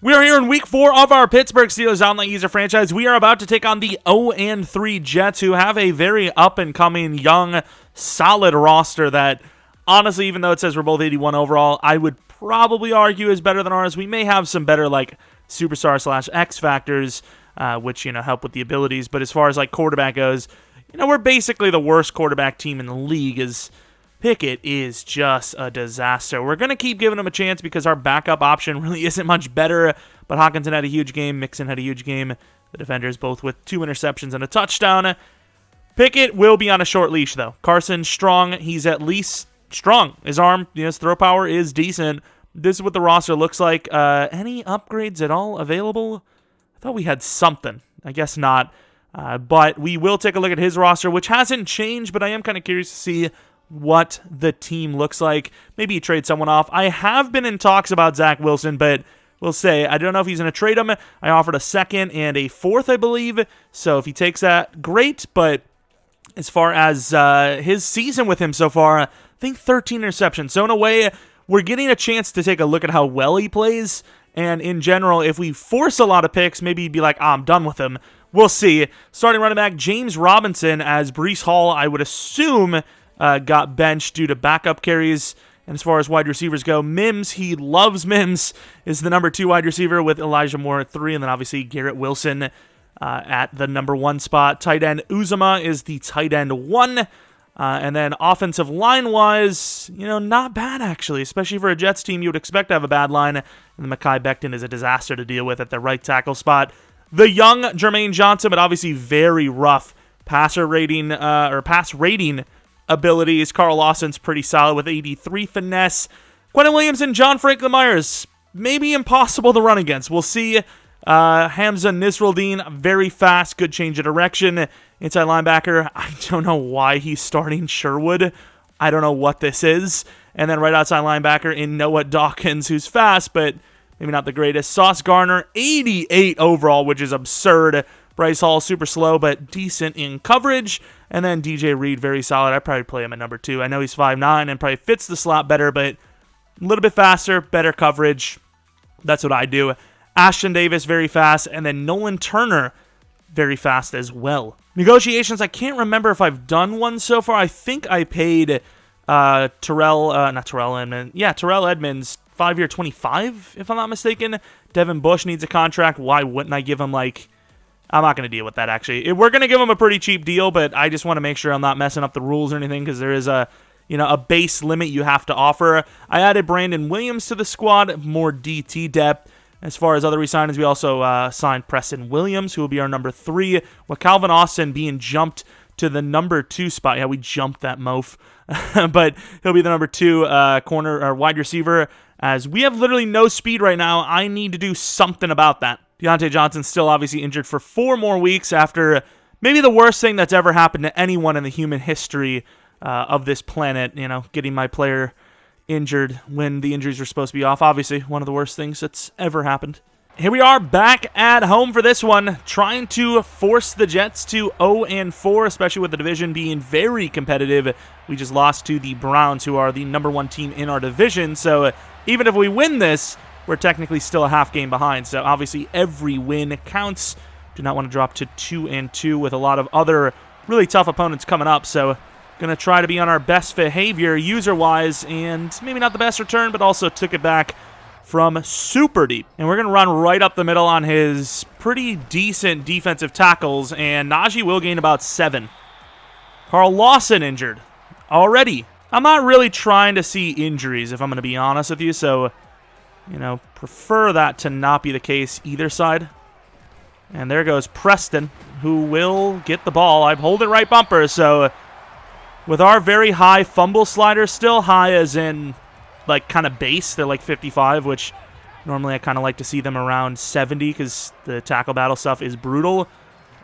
We are here in week 4 of our Pittsburgh Steelers online user franchise. We are about to take on the 0-3 Jets, who have a very up-and-coming, young, solid roster that, honestly, even though it says we're both 81 overall, I would probably argue is better than ours. We may have some better, superstar / X factors, which, help with the abilities. But as far as, quarterback goes, we're basically the worst quarterback team in the league, as Pickett is just a disaster. We're going to keep giving him a chance because our backup option really isn't much better, but Hockenson had a huge game, Mixon had a huge game, the defenders both with 2 interceptions and a touchdown. Pickett will be on a short leash, though. Carson Strong, he's at least strong. His arm, his throw power is decent. This is what the roster looks like. Any upgrades at all available? I thought we had something. I guess not. But we will take a look at his roster, which hasn't changed, but I am kind of curious to see what the team looks like. Maybe you trade someone off. I have been in talks about Zach Wilson, but we'll say I don't know if he's going to trade him. I offered a 2nd and a 4th, I believe. So if he takes that, great. But as far as his season with him so far, I think 13 interceptions. So in a way, we're getting a chance to take a look at how well he plays. And in general, if we force a lot of picks, maybe he'd be like, I'm done with him. We'll see. Starting running back, James Robinson, as Breece Hall, I would assume, got benched due to backup carries. And as far as wide receivers go, Mims, he loves Mims, is the number 2 wide receiver with Elijah Moore at 3, and then obviously Garrett Wilson at the number 1 spot. Tight end Uzomah is the tight end 1. And then offensive line-wise, not bad actually, especially for a Jets team. You would expect to have a bad line, and then Mekhi Becton is a disaster to deal with at the right tackle spot. The young Jermaine Johnson, but obviously very rough pass rating abilities. Carl Lawson's pretty solid with 83 finesse. Quentin Williams and John Franklin Myers, maybe impossible to run against. We'll see. Hamza Nisruldeen, very fast, good change of direction. Inside linebacker, I don't know why he's starting Sherwood. I don't know what this is. And then right outside linebacker in Noah Dawkins, who's fast, but maybe not the greatest. Sauce Gardner, 88 overall, which is absurd. Bryce Hall, super slow, but decent in coverage. And then DJ Reed, very solid. I'd probably play him at number 2. I know he's 5'9" and probably fits the slot better, but a little bit faster, better coverage. That's what I do. Ashton Davis, very fast. And then Nolan Turner, very fast as well. Negotiations, I can't remember if I've done one so far. I think I paid Terrell Edmonds, 5-year, 25, if I'm not mistaken. Devin Bush needs a contract. Why wouldn't I give him, I'm not going to deal with that, actually. We're going to give him a pretty cheap deal, but I just want to make sure I'm not messing up the rules or anything, because there is a base limit you have to offer. I added Brandon Williams to the squad, more DT depth. As far as other re-signings, we also signed Preston Williams, who will be our number 3, with Calvin Austin being jumped to the number 2 spot. Yeah, we jumped that moaf. But he'll be the number 2 corner or wide receiver, as we have literally no speed right now. I need to do something about that. Deontay Johnson's still obviously injured for 4 more weeks after maybe the worst thing that's ever happened to anyone in the human history of this planet, getting my player injured when the injuries were supposed to be off. Obviously, one of the worst things that's ever happened. Here we are back at home for this one, trying to force the Jets to 0-4, especially with the division being very competitive. We just lost to the Browns, who are the number 1 team in our division, so even if we win this, we're technically still a half game behind. So obviously every win counts. Do not want to drop to 2-2 with a lot of other really tough opponents coming up. So going to try to be on our best behavior user-wise, and maybe not the best return, but also took it back from super deep. And we're going to run right up the middle on his pretty decent defensive tackles, and Najee will gain about 7. Carl Lawson injured already. I'm not really trying to see injuries, if I'm going to be honest with you, so prefer that to not be the case either side. And there goes Preston, who will get the ball. I'm holding right bumper, so with our very high fumble slider, still high as in kind of base, they're 55, which normally I kind of like to see them around 70 because the tackle battle stuff is brutal.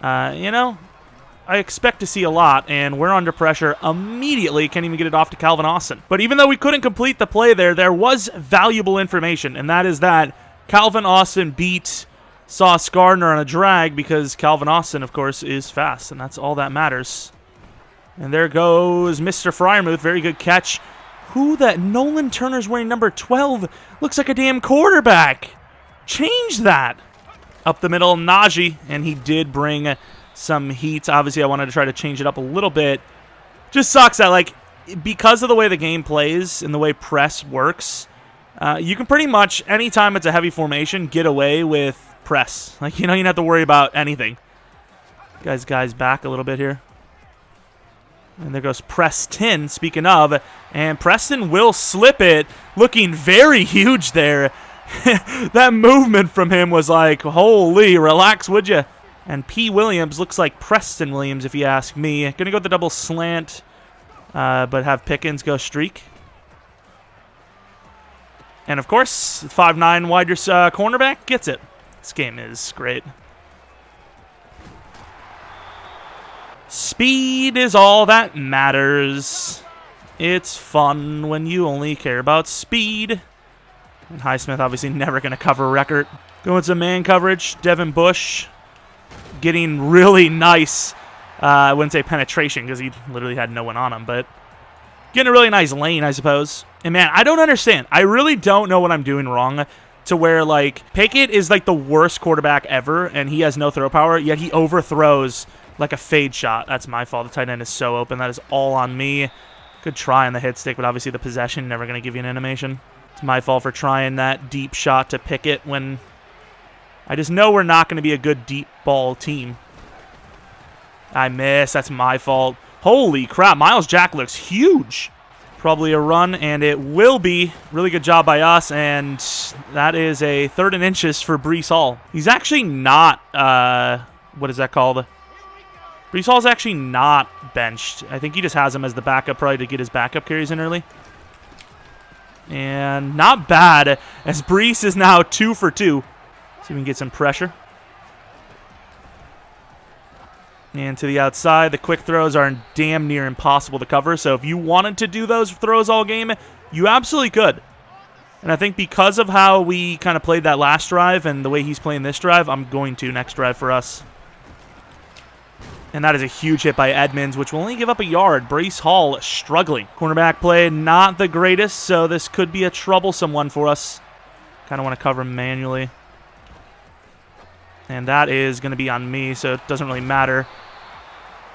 I expect to see a lot, and we're under pressure immediately. Can't even get it off to Calvin Austin. But even though we couldn't complete the play there was valuable information, and that is that Calvin Austin beat Sauce Gardner on a drag because Calvin Austin, of course, is fast, and that's all that matters. And there goes Mr. Freiermuth. Very good catch. Who that Nolan Turner's wearing number 12 looks like a damn quarterback. Change that. Up the middle, Najee, and he did bring some heat. Obviously, I wanted to try to change it up a little bit. Just sucks that, like, because of the way the game plays and the way press works, you can pretty much, anytime it's a heavy formation, get away with press. Like, you don't have to worry about anything. Guys back a little bit here. And there goes Preston, speaking of. And Preston will slip it, looking very huge there. That movement from him was like, holy, relax, would you? And P. Williams looks like Preston Williams, if you ask me. Going to go with the double slant, but have Pickens go streak. And, of course, 5'9" wide cornerback gets it. This game is great. Speed is all that matters. It's fun when you only care about speed. And Highsmith obviously never going to cover record. Going some man coverage. Devin Bush getting really nice, I wouldn't say penetration because he literally had no one on him, but getting a really nice lane, I suppose. And man, I don't understand. I really don't know what I'm doing wrong to where, like, Pickett is like the worst quarterback ever and he has no throw power, yet he overthrows like a fade shot. That's my fault. The tight end is so open. That is all on me. Good try on the hit stick, but obviously the possession never going to give you an animation. It's my fault for trying that deep shot to Pickett when I just know we're not going to be a good deep ball team. I miss. That's my fault. Holy crap. Miles Jack looks huge. Probably a run, and it will be. Really good job by us, and that is a 3rd and inches for Breece Hall. He's actually not, what is that called? Breece Hall's actually not benched. I think he just has him as the backup, probably to get his backup carries in early. And not bad, as Breece is now 2 for 2. See if we can get some pressure. And to the outside, the quick throws are damn near impossible to cover. So if you wanted to do those throws all game, you absolutely could. And I think because of how we kind of played that last drive and the way he's playing this drive, I'm going to next drive for us. And that is a huge hit by Edmonds, which will only give up a yard. Breece Hall struggling. Cornerback play, not the greatest, so this could be a troublesome one for us. Kind of want to cover him manually. And that is going to be on me, so it doesn't really matter.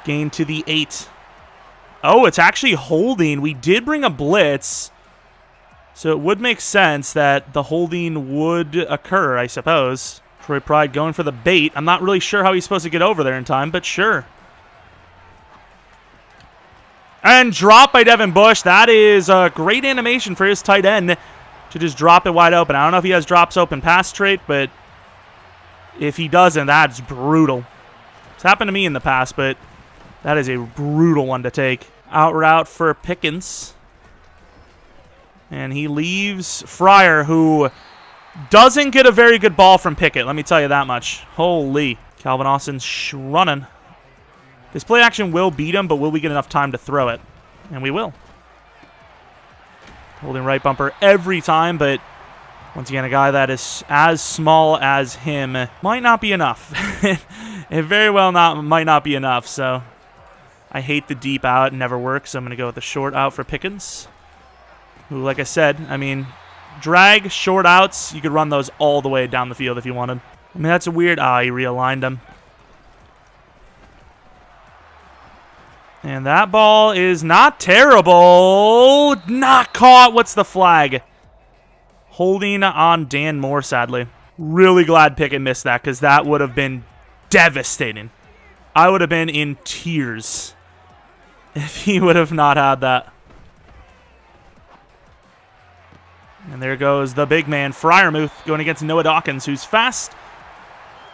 Gain to the 8. Oh, it's actually holding. We did bring a blitz, so it would make sense that the holding would occur, I suppose. Troy Pride going for the bait. I'm not really sure how he's supposed to get over there in time, but sure. And drop by Devin Bush. That is a great animation for his tight end to just drop it wide open. I don't know if he has drops open pass trait, but if he doesn't, that's brutal. It's happened to me in the past, but that is a brutal one to take. Out route for Pickens. And he leaves Fryer, who doesn't get a very good ball from Pickett, let me tell you that much. Holy. Calvin Austin's running. This play action will beat him, but will we get enough time to throw it? And we will. Holding right bumper every time, but once again, a guy that is as small as him might not be enough. It very well might not be enough, so I hate the deep out. It never works, so I'm going to go with the short out for Pickens. Who, like I said, I mean, drag, short outs, you could run those all the way down the field if you wanted. I mean, that's a weird... Ah, he realigned him. And that ball is not terrible. Not caught. What's the flag? Holding on Dan Moore, sadly. Really glad Pickett missed that because that would have been devastating. I would have been in tears if he would have not had that. And there goes the big man, Freiermuth, going against Noah Dawkins, who's fast.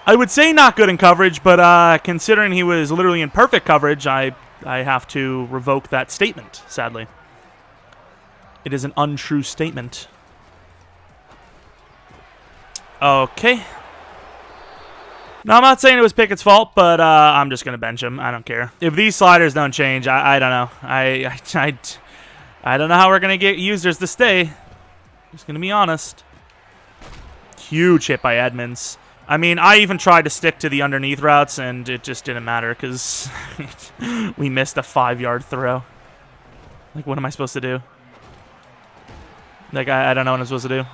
I would say not good in coverage, but considering he was literally in perfect coverage, I have to revoke that statement, sadly. It is an untrue statement. Okay. No, I'm not saying it was Pickett's fault, but I'm just going to bench him. I don't care. If these sliders don't change, I don't know. I don't know how we're going to get users to stay. Just going to be honest. Huge hit by Edmonds. I mean, I even tried to stick to the underneath routes, and it just didn't matter because we missed a 5-yard throw. Like, what am I supposed to do? Like, I don't know what I'm supposed to do.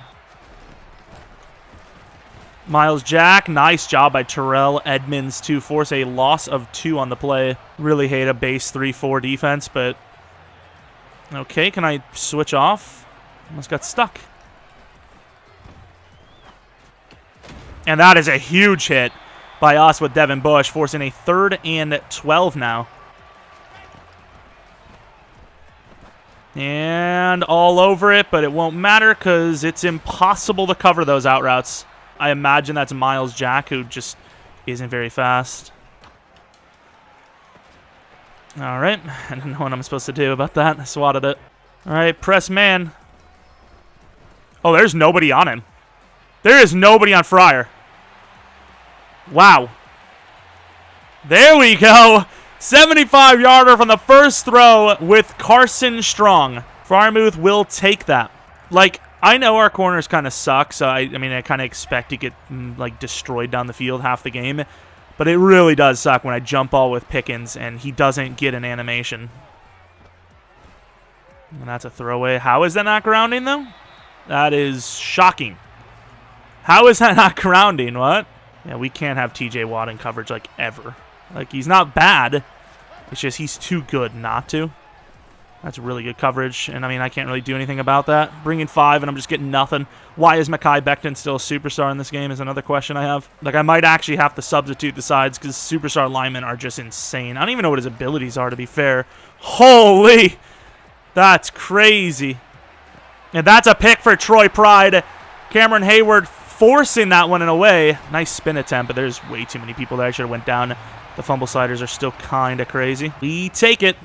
Miles Jack, nice job by Terrell Edmonds to force a loss of 2 on the play. Really hate a base 3-4 defense, but okay, can I switch off? Almost got stuck. And that is a huge hit by us with Devin Bush, forcing a 3rd and 12 now. And all over it, but it won't matter because it's impossible to cover those out routes. I imagine that's Miles Jack, who just isn't very fast. All right. I don't know what I'm supposed to do about that. I swatted it. All right, press man. Oh, there's nobody on him. There is nobody on Fryer. Wow. There we go. 75-yarder from the first throw with Carson Strong. Freiermuth will take that. Like, I know our corners kind of suck, so I mean, I kind of expect to get like destroyed down the field half the game. But it really does suck when I jump ball with Pickens and he doesn't get an animation. And that's a throwaway. How is that not grounding, though? That is shocking. How is that not grounding? What? Yeah, we can't have TJ Watt in coverage, like, ever. Like, he's not bad. It's just he's too good not to. That's really good coverage, and, I mean, I can't really do anything about that. Bring in 5, and I'm just getting nothing. Why is Mekhi Becton still a superstar in this game is another question I have. Like, I might actually have to substitute the sides because superstar linemen are just insane. I don't even know what his abilities are, to be fair. Holy! That's crazy. And that's a pick for Troy Pride. Cameron Hayward forcing that one in a way. Nice spin attempt, but there's way too many people there. I should have went down. The fumble sliders are still kind of crazy. We take it.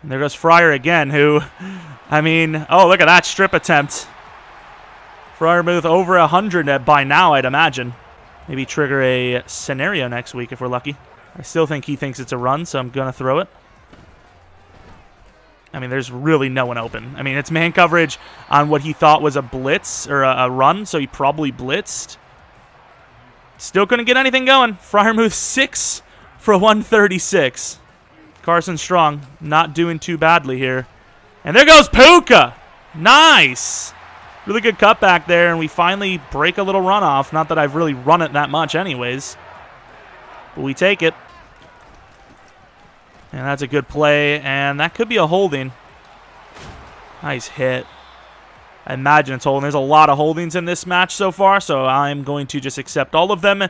And there goes Fryer again, who, I mean, oh, look at that strip attempt. Freiermuth over 100 by now, I'd imagine. Maybe trigger a scenario next week if we're lucky. I still think he thinks it's a run, so I'm going to throw it. I mean, there's really no one open. I mean, it's man coverage on what he thought was a blitz or a run, so he probably blitzed. Still couldn't get anything going. Freiermuth 6 for 136. Carson Strong not doing too badly here. And there goes Puka. Nice. Really good cutback there, and we finally break a little run off. Not that I've really run it that much anyways. But we take it. And that's a good play, and that could be a holding. Nice hit. I imagine it's holding. There's a lot of holdings in this match so far, so I'm going to just accept all of them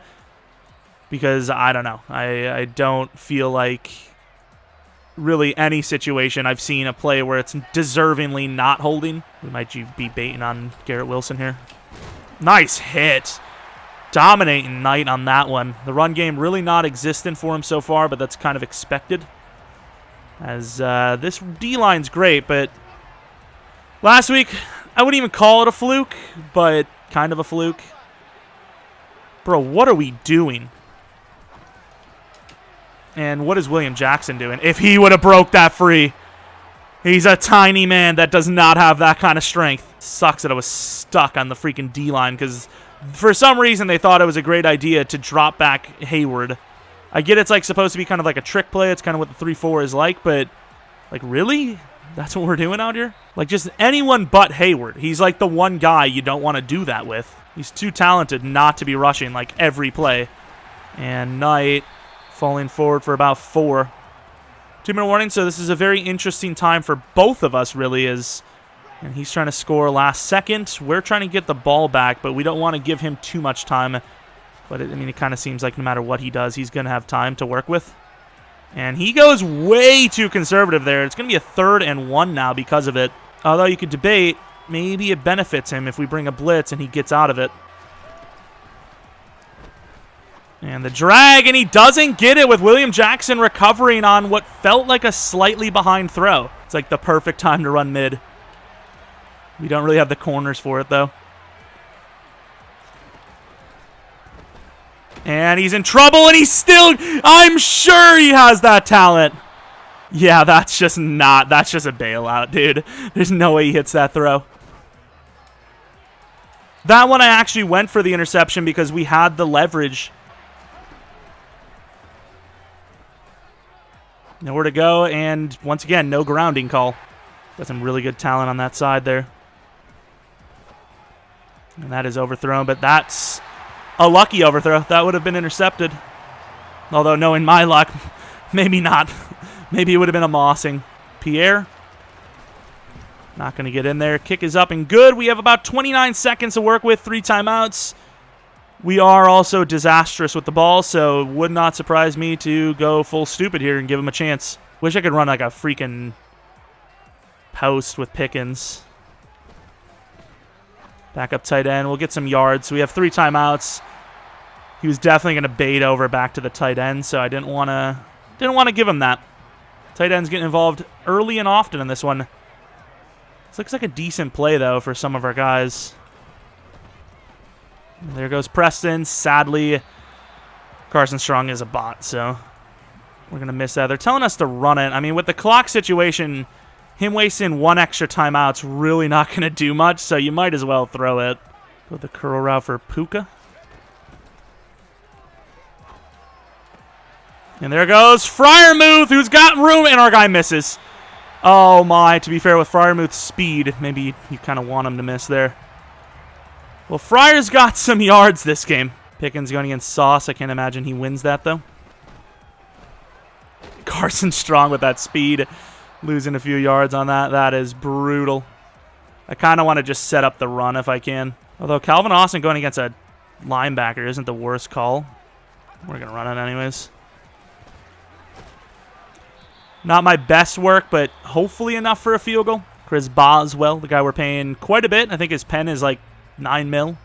because I don't know. I don't feel like really any situation I've seen a play where it's deservingly not holding. We might be baiting on Garrett Wilson here. Nice hit. Dominating Knight on that one. The run game really not existent for him so far, but that's kind of expected. As this D-line's great, but last week I wouldn't even call it a fluke, but kind of a fluke. Bro, what are we doing? And what is William Jackson doing? If he would have broke that free. He's a tiny man that does not have that kind of strength. Sucks that I was stuck on the freaking D-line because for some reason they thought it was a great idea to drop back Hayward. I get it's like supposed to be kind of like a trick play. It's kind of what the 3-4 is like, but like really? That's what we're doing out here? Like just anyone but Hayward. He's like the one guy you don't want to do that with. He's too talented not to be rushing like every play. And Knight falling forward for about 4. 2-minute warning, so this is a very interesting time for both of us, really, and he's trying to score last second. We're trying to get the ball back, but we don't want to give him too much time. But, I mean, it kind of seems like no matter what he does, he's going to have time to work with. And he goes way too conservative there. It's going to be a 3rd and 1 now because of it. Although you could debate, maybe it benefits him if we bring a blitz and he gets out of it. And the drag, and he doesn't get it with William Jackson recovering on what felt like a slightly behind throw. It's like the perfect time to run mid. We don't really have the corners for it, though. And he's in trouble, and he's still... I'm sure he has that talent. Yeah, that's just a bailout, dude. There's no way he hits that throw. That one I actually went for the interception because we had the leverage. Nowhere to go, and once again, no grounding call. Got some really good talent on that side there. And that is overthrown, but that's a lucky overthrow. That would have been intercepted. Although, knowing my luck, maybe not. Maybe it would have been a mossing. Pierre. Not going to get in there. Kick is up and good. We have about 29 seconds to work with. 3 timeouts. We are also disastrous with the ball, so it would not surprise me to go full stupid here and give him a chance. Wish I could run like a freaking post with Pickens. Back up tight end. We'll get some yards. We have 3 timeouts. He was definitely going to bait over back to the tight end, so I didn't want to give him that. Tight end's getting involved early and often in this one. This looks like a decent play, though, for some of our guys. There goes Preston. Sadly, Carson Strong is a bot, so we're going to miss that. They're telling us to run it. I mean, with the clock situation, him wasting 1 extra timeout's really not going to do much, so you might as well throw it. Go the curl route for Puka. And there goes Freiermuth, who's got room, and our guy misses. Oh, my. To be fair, with Freiermuth's speed, maybe you kind of want him to miss there. Well, Freier's got some yards this game. Pickens going against Sauce. I can't imagine he wins that, though. Carson Strong with that speed. Losing a few yards on that. That is brutal. I kind of want to just set up the run if I can. Although Calvin Austin going against a linebacker isn't the worst call. We're going to run it anyways. Not my best work, but hopefully enough for a field goal. Chris Boswell, the guy we're paying quite a bit. I think his pen is like 9 mil.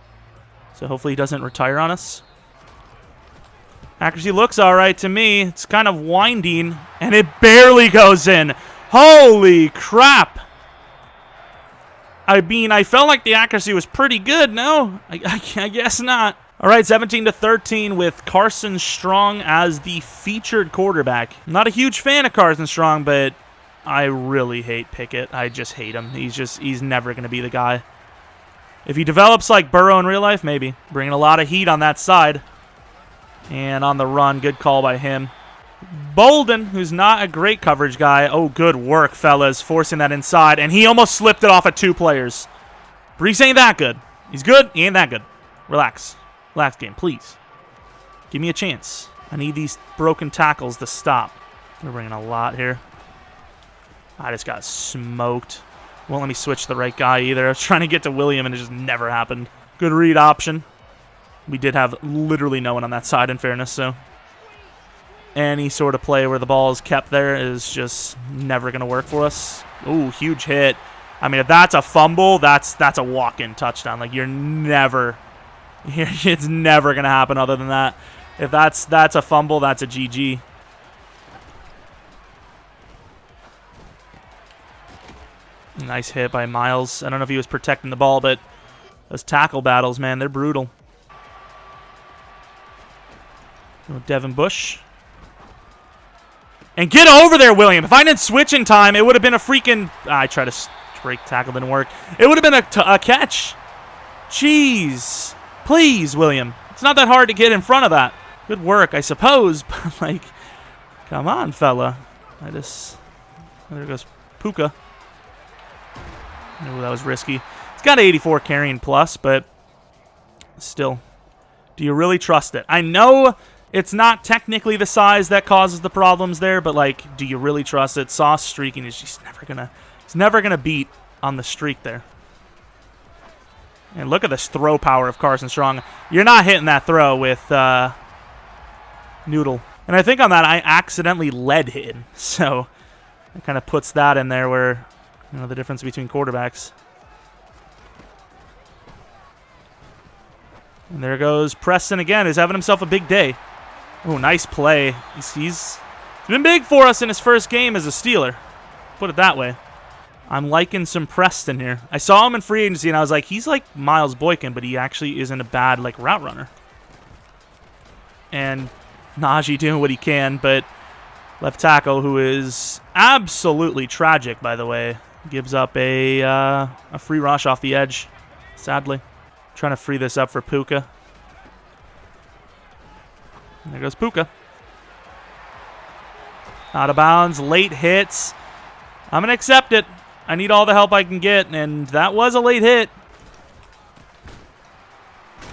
So hopefully he doesn't retire on us. Accuracy looks all right to me. It's kind of winding, and it barely goes in. Holy crap. I mean, I felt like the accuracy was pretty good. No, I guess not. All right, 17-13 with Carson Strong as the featured quarterback. I'm not a huge fan of Carson Strong, but I really hate Pickett. I just hate him. He's never going to be the guy. If he develops like Burrow in real life, maybe. Bringing a lot of heat on that side. And on the run, good call by him. Bolden, who's not a great coverage guy. Oh, good work, fellas, forcing that inside. And he almost slipped it off of 2 players. Brees ain't that good. He's good. He ain't that good. Relax. Relax, game, please. Give me a chance. I need these broken tackles to stop. We're bringing a lot here. I just got smoked. Won't let me switch the right guy either. I was trying to get to William, and it just never happened. Good read option. We did have literally no one on that side, in fairness, so any sort of play where the ball is kept there is just never going to work for us. Ooh, huge hit. I mean, if that's a fumble, that's a walk-in touchdown. Like, you're never... It's never going to happen other than that. If that's a fumble, that's a GG. Nice hit by Miles. I don't know if he was protecting the ball, but those tackle battles, man, they're brutal. Devin Bush. And get over there, William. If I didn't switch in time, it would have been a freaking... I tried to break tackle, didn't work. It would have been a catch. Jeez. Please, William. It's not that hard to get in front of that. Good work, I suppose. But, like, come on, fella. There goes Puka. Oh, that was risky. It's got 84 carrying plus, but still. Do you really trust it? I know it's not technically the size that causes the problems there, but, like, do you really trust it? Sauce streaking is just never gonna beat on the streak there. And look at this throw power of Carson Strong. You're not hitting that throw with Noodle. And I think on that, I accidentally led him. So it kind of puts that in there where, you know, the difference between quarterbacks. And there goes Preston again, who's having himself a big day. Oh, nice play. He's been big for us in his first game as a Steeler. Put it that way. I'm liking some Preston here. I saw him in free agency, and I was like, he's like Miles Boykin, but he actually isn't a bad like route runner. And Najee doing what he can, but left tackle, who is absolutely tragic, by the way, gives up a free rush off the edge, sadly. Trying to free this up for Puka. And there goes Puka. Out of bounds, late hits. I'm going to accept it. I need all the help I can get, and that was a late hit.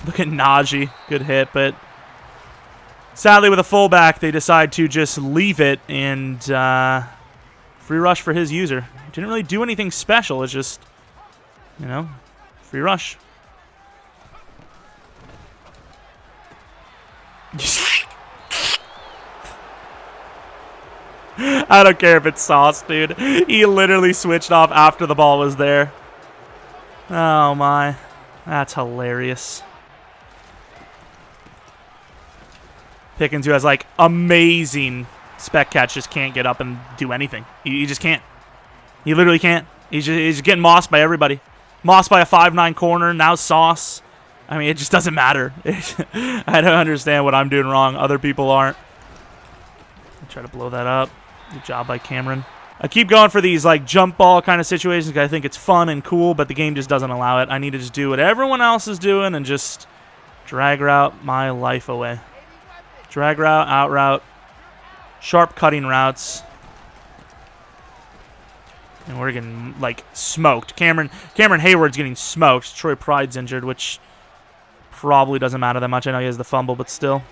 Look at Najee. Good hit, but sadly with a fullback, they decide to just leave it and free rush for his user. Didn't really do anything special. It's just, you know, free rush. I don't care if it's sauce, dude. He literally switched off after the ball was there. Oh, my. That's hilarious. Pickens, who has, like, amazing spec catch, just can't get up and do anything. He just can't. He literally can't. He's just getting mossed by everybody. Mossed by a 5'9" corner, now sauce. I mean, it just doesn't matter. I don't understand what I'm doing wrong. Other people aren't. I'll try to blow that up. Good job by Cameron. I keep going for these like jump ball kind of situations because I think it's fun and cool, but the game just doesn't allow it. I need to just do what everyone else is doing and just drag route my life away. Drag route, out route, sharp cutting routes. And we're getting, like, smoked. Cameron Hayward's getting smoked. Troy Pride's injured, which probably doesn't matter that much. I know he has the fumble, but still.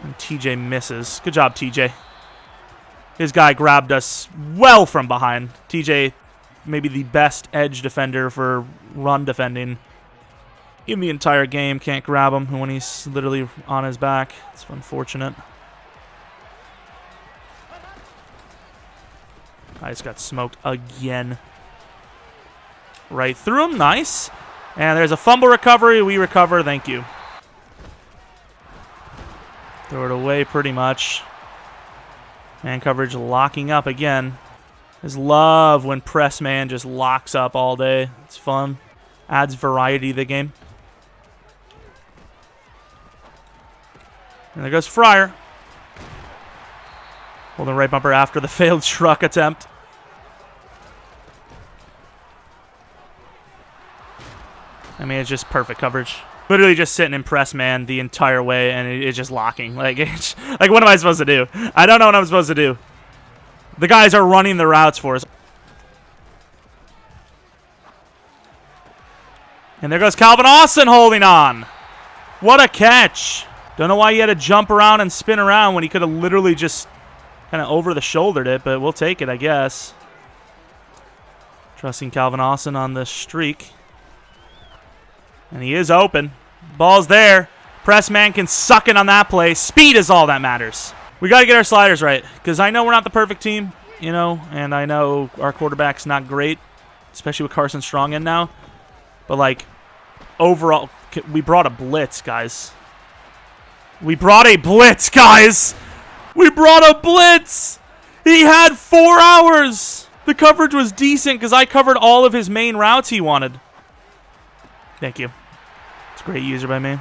And TJ misses. Good job, TJ. His guy grabbed us well from behind. TJ, maybe the best edge defender for run defending in the entire game. Can't grab him when he's literally on his back. It's unfortunate. I just got smoked again. Right through him. Nice. And there's a fumble recovery. We recover. Thank you. Throw it away pretty much. Man coverage locking up again. Just love when press man just locks up all day. It's fun. Adds variety to the game. And there goes Fryer. Holding right bumper after the failed truck attempt. I mean, it's just perfect coverage. Literally just sitting in press man the entire way, and it's just locking. Like, like, what am I supposed to do? I don't know what I'm supposed to do. The guys are running the routes for us. And there goes Calvin Austin holding on. What a catch. Don't know why he had to jump around and spin around when he could have literally just kind of over-the-shouldered it, but we'll take it, I guess. Trusting Calvin Austin on the streak. And he is open. Ball's there. Press man can suck it on that play. Speed is all that matters. We got to get our sliders right, because I know we're not the perfect team, you know, and I know our quarterback's not great, especially with Carson Strong in now. But, like, overall, we brought a blitz, guys. We brought a blitz, guys. We brought a blitz. He had 4 hours. The coverage was decent because I covered all of his main routes he wanted. Thank you. It's a great user by me.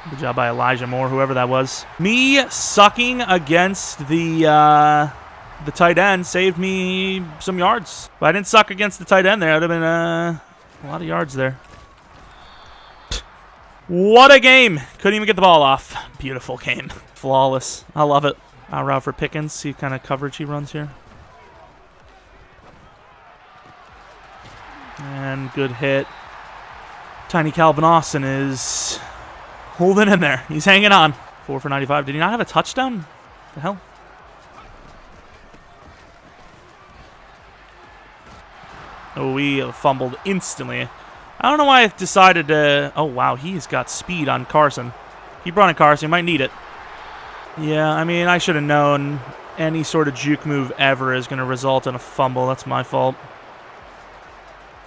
Good job by Elijah Moore, whoever that was. Me sucking against the tight end saved me some yards. If I didn't suck against the tight end there, it would have been a lot of yards there. What a game. Couldn't even get the ball off. Beautiful game. Flawless. I love it. Out route for Pickens. See what kind of coverage he runs here. And good hit. Tiny Calvin Austin is holding in there. He's hanging on. 4 for 95. Did he not have a touchdown? What the hell? Oh, we fumbled instantly. I don't know why I decided to... Oh, wow. He's got speed on Carson. Keep running, Carson. You might need it. Yeah, I mean, I should have known any sort of juke move ever is going to result in a fumble. That's my fault.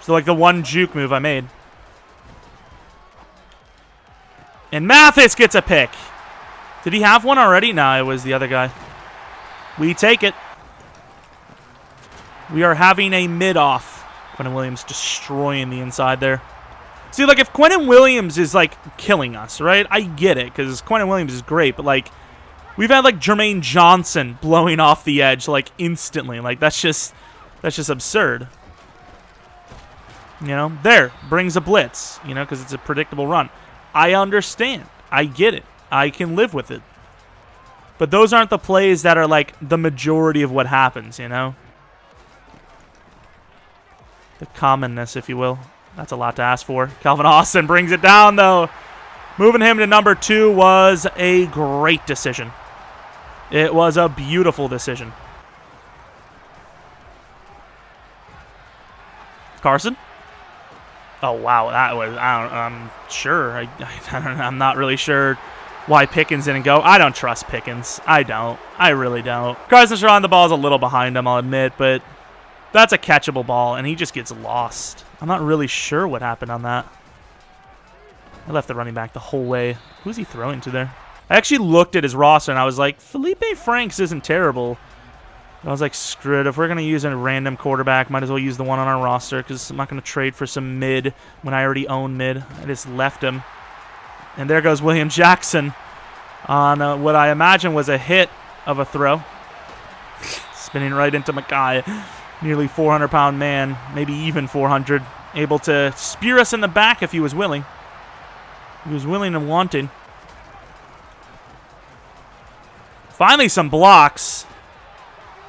So, like, the one juke move I made. And Mathis gets a pick. Did he have one already? No, it was the other guy. We take it. We are having a mid-off. Quentin Williams destroying the inside there. See, like, if Quentin Williams is, like, killing us, right? I get it, because Quentin Williams is great, but, like, we've had, like, Jermaine Johnson blowing off the edge, like, instantly. Like, that's just absurd. You know? There. Brings a blitz, you know, because it's a predictable run. I understand. I get it. I can live with it. But those aren't the plays that are, like, the majority of what happens, you know? the commonness, if you will. That's a lot to ask for. Calvin Austin brings it down, though. Moving him to number 2 was a great decision. It was a beautiful decision. Carson? Oh, wow. That was, I'm sure. I'm not really sure why Pickens didn't go. I don't trust Pickens. I don't. I really don't. Carson Strong, the ball's a little behind him, I'll admit, but that's a catchable ball, and he just gets lost. I'm not really sure what happened on that. I left the running back the whole way. Who's he throwing to there? I actually looked at his roster, and I was like, Felipe Franks isn't terrible. I was like, screw it. If we're going to use a random quarterback, might as well use the one on our roster because I'm not going to trade for some mid when I already own mid. I just left him. And there goes William Jackson on what I imagine was a hit of a throw. Spinning right into Mackay. Nearly 400-pound man, maybe even 400. Able to spear us in the back if he was willing. He was willing and wanting. Finally some blocks.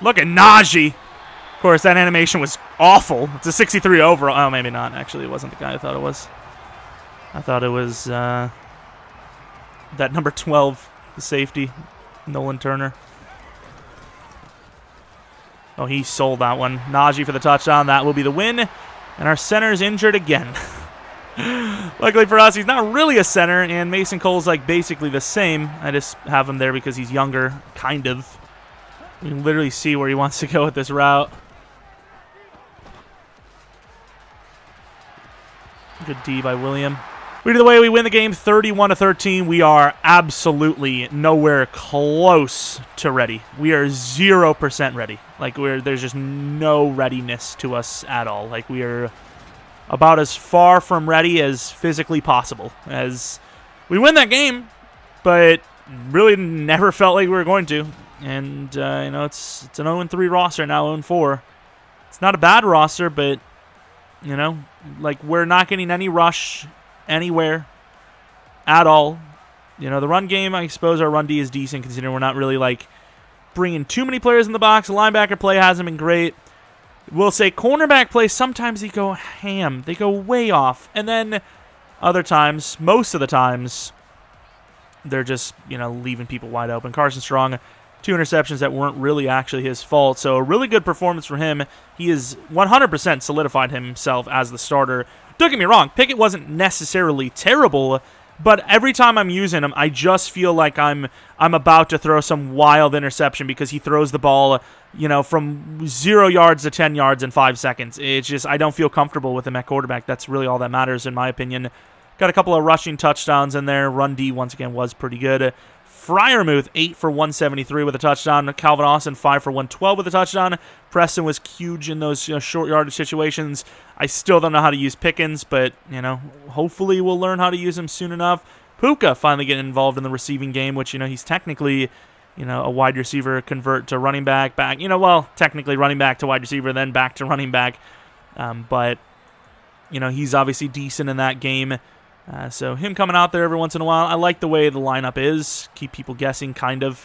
Look at Najee. Of course, that animation was awful. It's a 63 overall. Oh, maybe not. Actually, it wasn't the guy I thought it was. I thought it was that number 12, the safety, Nolan Turner. Oh, he sold that one. Najee for the touchdown. That will be the win. And our center is injured again. Luckily for us, he's not really a center, and Mason Cole's like basically the same. I just have him there because he's younger, kind of. You can literally see where he wants to go with this route. Good D by William. Either the way, we win the game 31-13. We are absolutely nowhere close to ready. We are 0% ready. Like there's just no readiness to us at all. Like we are about as far from ready as physically possible. As we win that game, but really never felt like we were going to. And, you know, it's an 0-3 roster now, 0-4. It's not a bad roster, but, you know, like we're not getting any rush anywhere at all. You know, the run game, I suppose our run D is decent considering we're not really, like, bringing too many players in the box. The linebacker play hasn't been great. We'll say cornerback play, sometimes they go ham. They go way off. And then other times, most of the times, they're just, you know, leaving people wide open. Carson Strong, 2 interceptions that weren't really actually his fault. So a really good performance for him. He has 100% solidified himself as the starter. Don't get me wrong, Pickett wasn't necessarily terrible, but every time I'm using him, I just feel like I'm about to throw some wild interception because he throws the ball, you know, from 0 yards to 10 yards in 5 seconds. It's just, I don't feel comfortable with him at quarterback. That's really all that matters in my opinion. Got a couple of rushing touchdowns in there. Run D, once again, was pretty good. Freiermuth, 8 for 173 with a touchdown. Calvin Austin, 5 for 112 with a touchdown. Preston was huge in those short yardage situations. I still don't know how to use Pickens, but, you know, hopefully we'll learn how to use him soon enough. Puka finally getting involved in the receiving game, which, you know, he's technically, you know, a wide receiver convert to running back, you know, well, technically running back to wide receiver, then back to running back. But, you know, he's obviously decent in that game. So him coming out there every once in a while, I like the way the lineup is. Keep people guessing, kind of.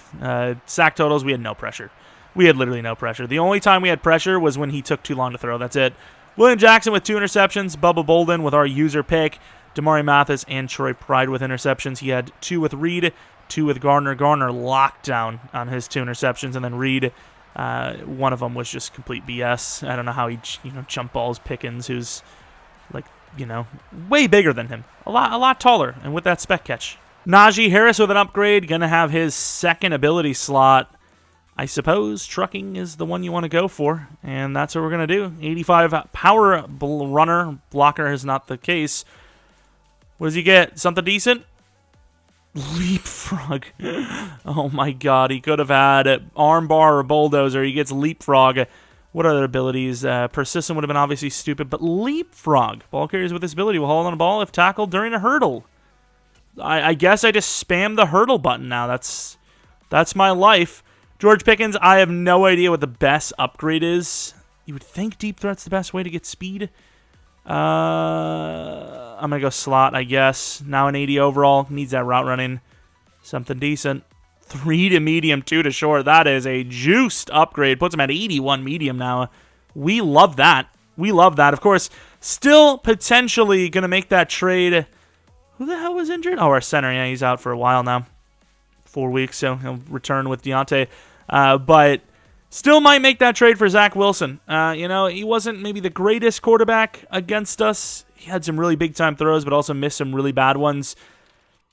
Sack totals, we had no pressure. We had literally no pressure. The only time we had pressure was when he took too long to throw. That's it. William Jackson with 2 interceptions. Bubba Bolden with our user pick. Damari Mathis and Troy Pride with interceptions. He had 2 with Reed, 2 with Garner. Garner locked down on his 2 interceptions. And then Reed, one of them was just complete BS. I don't know how he, you know, jump balls Pickens, who's like, you know, way bigger than him. A lot taller, and with that spec catch. Najee Harris with an upgrade, going to have his second ability slot. I suppose trucking is the one you want to go for, and that's what we're going to do. 85 power runner. Blocker is not the case. What does he get? Something decent? Leapfrog. Oh my god, he could have had armbar or bulldozer. He gets leapfrog. What other abilities? Persistent would have been obviously stupid, but leapfrog. Ball carriers with this ability will hold on a ball if tackled during a hurdle. I guess I just spam the hurdle button now. That's my life. George Pickens, I have no idea what the best upgrade is. You would think deep threat's the best way to get speed. I'm going to go slot, I guess. Now an 80 overall. Needs that route running. Something decent. 3 to medium, 2 to short. That is a juiced upgrade. Puts him at 81 medium now. We love that. we love that. Of course, still potentially going to make that trade. Who the hell was injured? Oh, our center. Yeah, he's out for a while now. 4 weeks, so he'll return with Deontay. But still might make that trade for Zach Wilson. He wasn't maybe the greatest quarterback against us. He had some really big-time throws, but also missed some really bad ones.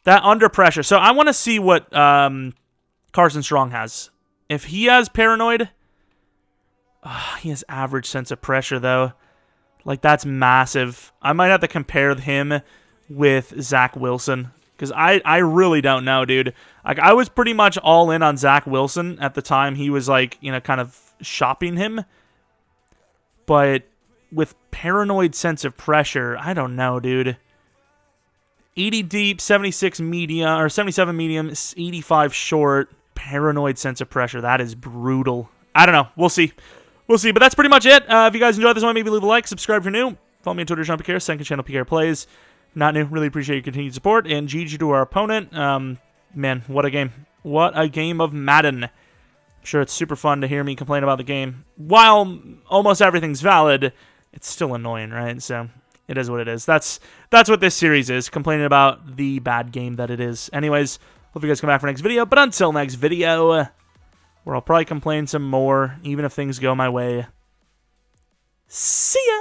That under pressure. So I want to see what Carson Strong has. If he has paranoid, he has average sense of pressure, though. Like, that's massive. I might have to compare him with Zach Wilson, because I really don't know, dude. Like, I was pretty much all in on Zach Wilson at the time he was, like, kind of shopping him. But with paranoid sense of pressure, I don't know, dude. 80 deep, 76 medium, or 77 medium, 85 short, paranoid sense of pressure. That is brutal. I don't know. We'll see. We'll see. But that's pretty much it. If you guys enjoyed this one, maybe leave a like, subscribe if you're new. Follow me on Twitter, Jeromepkr, second channel, PKR Plays. Not new. Really appreciate your continued support. And GG to our opponent. Man, what a game. What a game of Madden. I'm sure it's super fun to hear me complain about the game. While almost everything's valid, it's still annoying, right? So it is what it is. That's what this series is, complaining about the bad game that it is. Anyways, hope you guys come back for next video. But until next video, where I'll probably complain some more, even if things go my way. See ya!